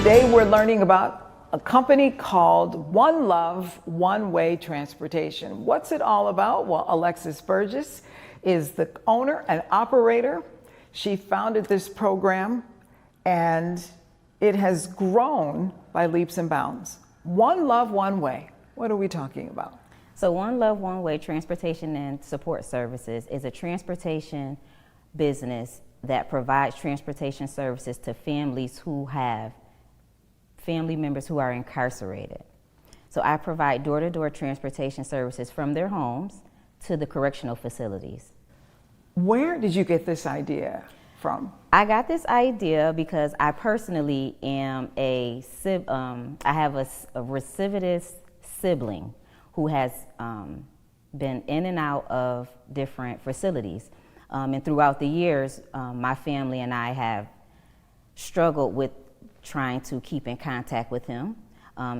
Today we're learning about a company called One Love, One Way Transportation. What's it all about? Well, Alexis Burgess is the owner and operator. She founded this program and it has grown by leaps and bounds. One Love, One Way. What are we talking about? So One Love, One Way Transportation and Support Services is a transportation business that provides transportation services to families who have family members who are incarcerated. So I provide door-to-door transportation services from their homes to the correctional facilities. Where did you get this idea from? I got this idea because I personally am I have a recidivist sibling who has been in and out of different facilities. And throughout the years, my family and I have struggled with trying to keep in contact with him.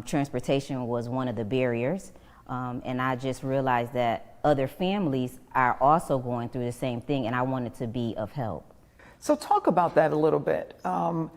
Transportation was one of the barriers. And I just realized that other families are also going through the same thing, and I wanted to be of help. So talk about that a little bit. You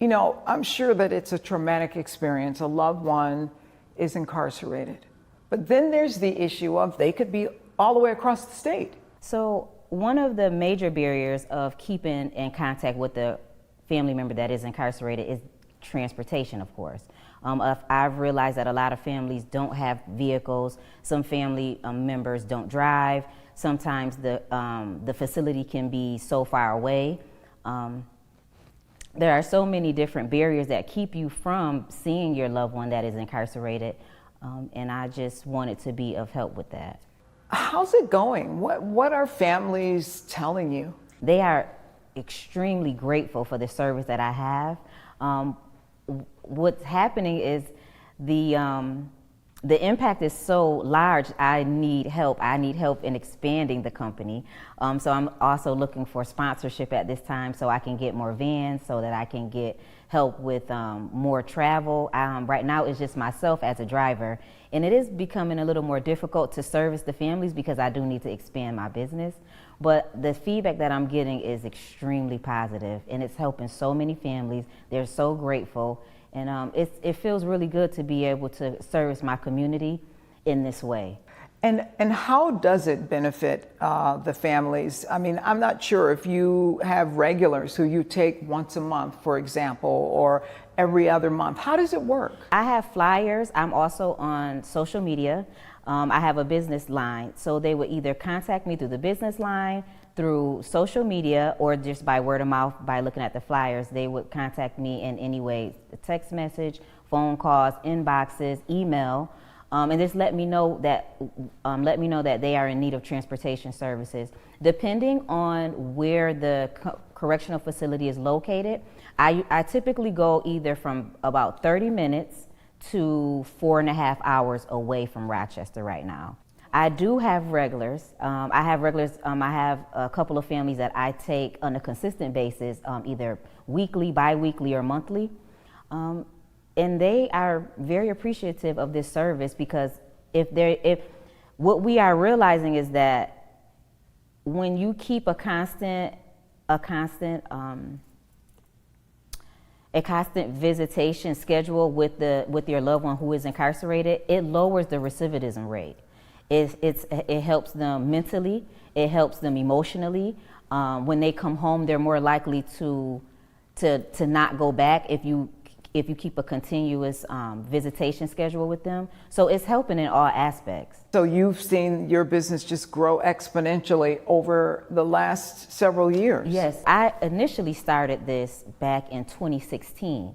know, I'm sure that it's a traumatic experience. A loved one is incarcerated. But then there's the issue of they could be all the way across the state. So one of the major barriers of keeping in contact with the family member that is incarcerated is transportation, of course. I've realized that a lot of families don't have vehicles. Some family members don't drive. Sometimes the facility can be so far away. There are so many different barriers that keep you from seeing your loved one that is incarcerated, and I just wanted to be of help with that. How's it going? What are families telling you? They are extremely grateful for the service that I have. What's happening is the impact is so large. I need help. I need help in expanding the company. So I'm also looking for sponsorship at this time so I can get more vans, so that I can get help with more travel. Right now it's just myself as a driver, and it is becoming a little more difficult to service the families because I do need to expand my business. But the feedback that I'm getting is extremely positive, and it's helping so many families. They're so grateful, and it feels really good to be able to service my community in this way. And how does it benefit the families? I mean, I'm not sure if you have regulars who you take once a month, for example, or every other month. How does it work? I have flyers. I'm also on social media. I have a business line, so they would either contact me through the business line, through social media, or just by word of mouth by looking at the flyers. They would contact me in any way: a text message, phone calls, inboxes, email, and just let me know that they are in need of transportation services. Depending on where the correctional facility is located, I typically go either from about 30 minutes to 4.5 hours away from Rochester right now. I do have regulars. I have a couple of families that I take on a consistent basis, either weekly, bi-weekly, or monthly. And they are very appreciative of this service because what we are realizing is that when you keep a constant visitation schedule with your loved one who is incarcerated, it lowers the recidivism rate. It helps them mentally, it helps them emotionally. When they come home, they're more likely to not go back if you keep a continuous visitation schedule with them. So it's helping in all aspects. So you've seen your business just grow exponentially over the last several years. Yes, I initially started this back in 2016,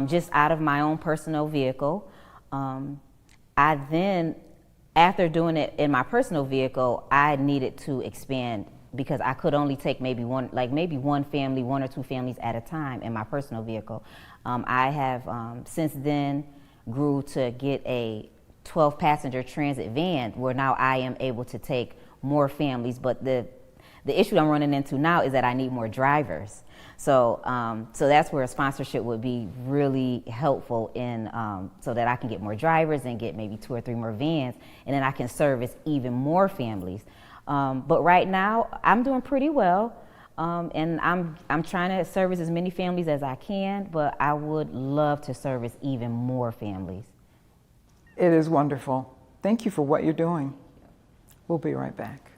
just out of my own personal vehicle. I then, after doing it in my personal vehicle, I needed to expand because I could only take maybe one or two families at a time in my personal vehicle. I have since then grew to get a 12-passenger transit van where now I am able to take more families. But the issue I'm running into now is that I need more drivers. So that's where a sponsorship would be really helpful in so that I can get more drivers and get maybe 2 or 3 more vans, and then I can service even more families. But right now I'm doing pretty well. And I'm trying to service as many families as I can, but I would love to service even more families. It is wonderful. Thank you for what you're doing. We'll be right back.